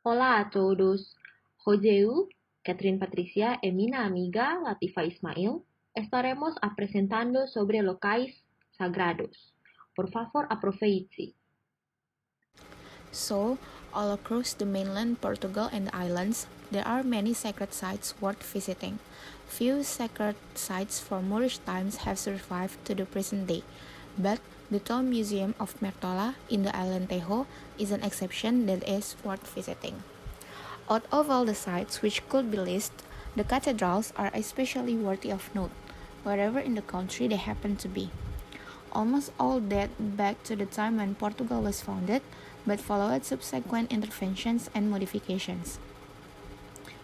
Hola a todos. Hoy eu, Catherine Patricia y mi amiga Latifa Ismail estaremos apresentando sobre locais sagrados. Por favor, aproveite. So, all across the mainland Portugal and the islands, there are many sacred sites worth visiting. Few sacred sites from Moorish times have survived to the present day, but the Town Museum of Mertola in the island Tejo is an exception that is worth visiting. Out of all the sites which could be listed, the cathedrals are especially worthy of note, wherever in the country they happen to be. Almost all date back to the time when Portugal was founded, but followed subsequent interventions and modifications.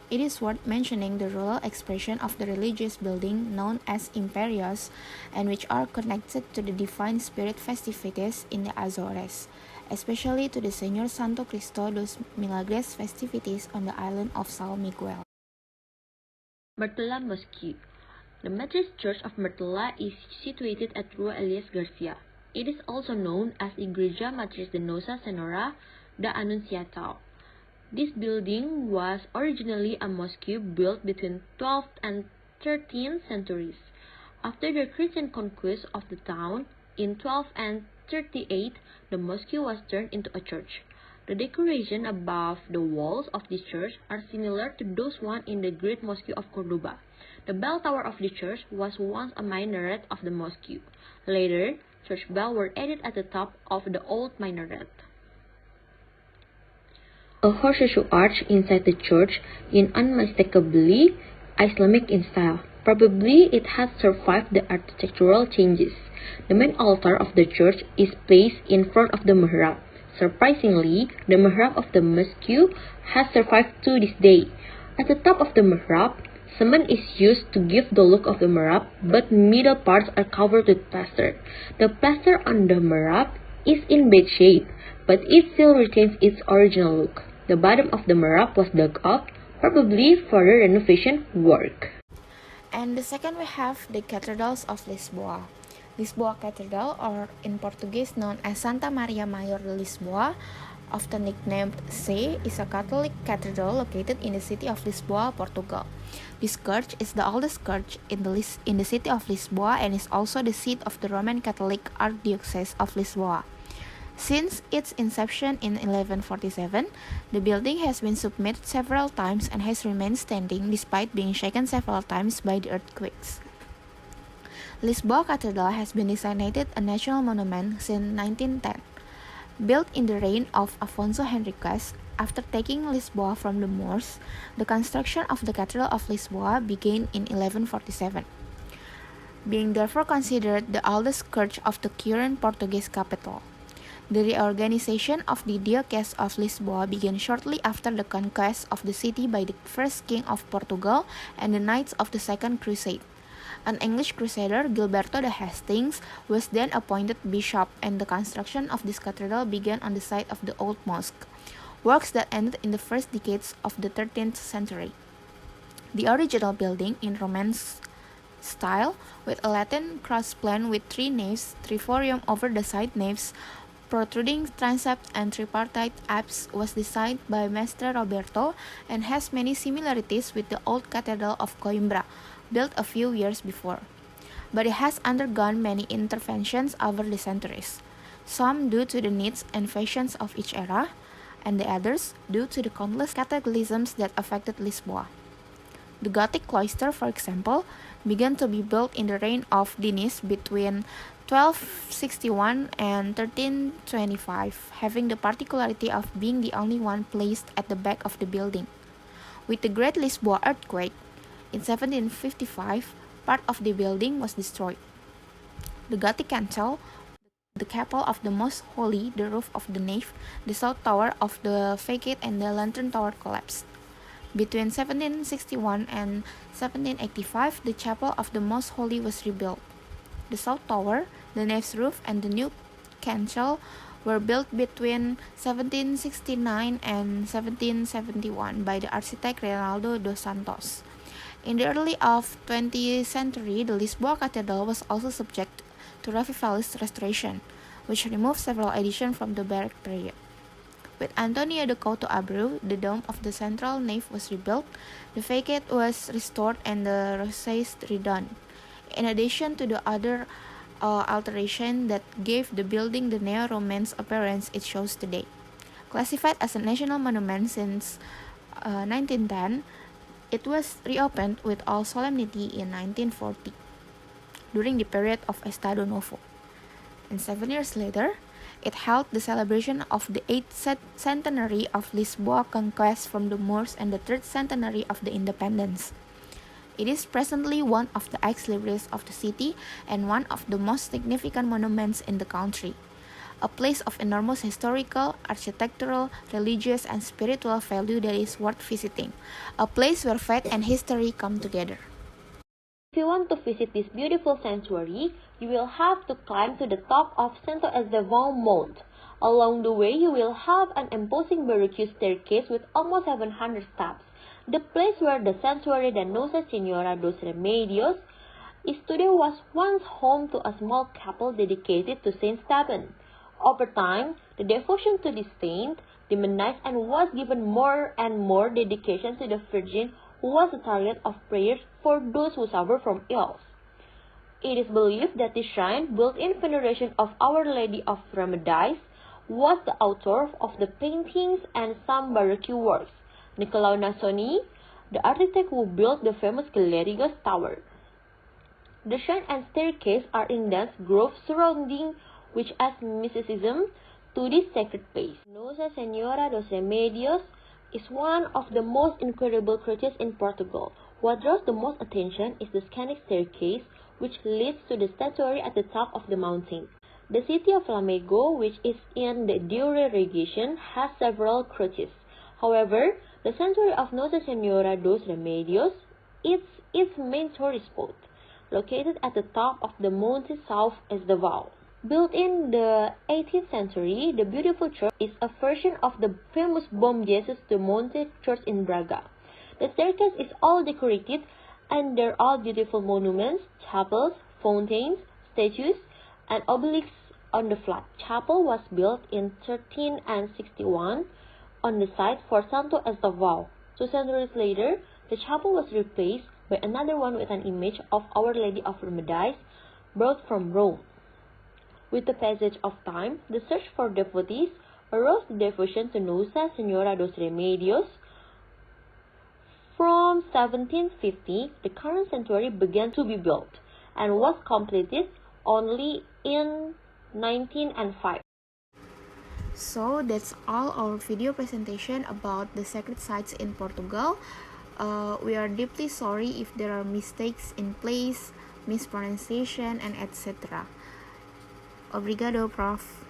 It is worth mentioning the rural expression of the religious building known as imperios and which are connected to the Divine Spirit festivities in the Azores, especially to the Señor Santo Cristo dos Milagres festivities on the island of São Miguel. Mertola Mosque. The Methodist Church of Mertola is situated at Rua Elias Garcia. It is also known as Igreja Matriz de Nossa Senhora da Anunciação. This building was originally a mosque built between 12th and 13th centuries. After the Christian conquest of the town in 1238, the mosque was turned into a church. The decoration above the walls of this church are similar to those found in the Great Mosque of Cordoba. The bell tower of the church was once a minaret of the mosque. Later, church bells were added at the top of the old minaret. A horseshoe arch inside the church is unmistakably Islamic in style. Probably it has survived the architectural changes. The main altar of the church is placed in front of the mihrab. Surprisingly, the mihrab of the mosque has survived to this day. At the top of the mihrab, cement is used to give the look of the mihrab, but middle parts are covered with plaster. The plaster on the mihrab is in bad shape, but it still retains its original look. The bottom of the mihrab was dug up, probably for the renovation work. And the second we have the cathedrals of Lisboa. Lisboa Cathedral, or in Portuguese known as Santa Maria Maior de Lisboa, often nicknamed C, is a Catholic cathedral located in the city of Lisboa, Portugal. This church is the oldest church in the city of Lisboa and is also the seat of the Roman Catholic Archdiocese of Lisboa. Since its inception in 1147, the building has been submerged several times and has remained standing despite being shaken several times by the earthquakes. Lisboa Cathedral has been designated a national monument since 1910. Built in the reign of Afonso Henriques, after taking Lisboa from the Moors, the construction of the Cathedral of Lisboa began in 1147. Being therefore considered the oldest church of the current Portuguese capital. The reorganization of the Diocese of Lisboa began shortly after the conquest of the city by the first king of Portugal and the Knights of the Second Crusade. An English crusader, Gilberto de Hastings, was then appointed bishop, and the construction of this cathedral began on the site of the old mosque, works that ended in the first decades of the 13th century. The original building, in Romance style, with a Latin cross plan with 3 naves, triforium over the side naves, protruding transepts and tripartite apse, was designed by Mestre Roberto and has many similarities with the old Cathedral of Coimbra, built a few years before. But it has undergone many interventions over the centuries, some due to the needs and fashions of each era, and the others due to the countless cataclysms that affected Lisboa. The Gothic cloister, for example, began to be built in the reign of Dinis between 1261 and 1325, having the particularity of being the only one placed at the back of the building. With the Great Lisboa earthquake, in 1755, part of the building was destroyed. The Gothic chancel, the chapel of the Most Holy, the roof of the nave, the south tower of the facade, and the lantern tower collapsed. Between 1761 and 1785, the chapel of the Most Holy was rebuilt. The south tower, the nave's roof, and the new chancel were built between 1769 and 1771 by the architect Reinaldo dos Santos. In the early of 20th century, the Lisboa Cathedral was also subject to revivalist restoration, which removed several additions from the Baroque period. With Antonio de Couto Abreu, the dome of the central nave was rebuilt, the facade was restored, and the recess redone. In addition to the other alteration that gave the building the neo-Romance appearance it shows today. Classified as a national monument since 1910, it was reopened with all solemnity in 1940, during the period of Estado Novo. And 7 years later, it held the celebration of the 8th centenary of Lisboa conquest from the Moors and the 3rd centenary of the independence. It is presently one of the ex-libris of the city and one of the most significant monuments in the country. A place of enormous historical, architectural, religious, and spiritual value that is worth visiting. A place where faith and history come together. If you want to visit this beautiful sanctuary, you will have to climb to the top of Santo Estevão Mount. Along the way, you will have an imposing baroque staircase with almost 700 steps. The place where the sanctuary de Nossa Senhora dos Remédios is today was once home to a small chapel dedicated to Saint Stephen. Over time, the devotion to this saint diminished and was given more and more dedication to the Virgin, who was the target of prayers for those who suffer from ills. It is believed that this shrine, built in veneration of Our Lady of Remedies, was the author of the paintings and some baroque works. Nicolau Nasoni, the architect who built the famous Galerios Tower. The shrine and staircase are in dense grove surrounding which adds mysticism to this sacred place. Nossa Senhora dos Remédios is one of the most incredible churches in Portugal. What draws the most attention is the scenic staircase which leads to the statuary at the top of the mountain. The city of Lamego, which is in the Douro region, has several churches. However, the sanctuary of Nossa Senhora dos Remédios is its main tourist spot, located at the top of the Monte South Estevão. Built in the 18th century, the beautiful church is a version of the famous Bom Jesus do Monte church in Braga. The staircase is all decorated, and there are beautiful monuments, chapels, fountains, statues, and obelisks on the flat. Chapel was built in 1361 on the site for Santo Estevão. 2 centuries later, the chapel was replaced by another one with an image of Our Lady of Remedies brought from Rome. With the passage of time, the search for devotees arose the devotion to Nossa Senhora dos Remédios. From 1750, the current sanctuary began to be built and was completed only in 1905. So that's all our video presentation about the sacred sites in Portugal. We are deeply sorry if there are mistakes in place, mispronunciation, and etc. Obrigado, Prof.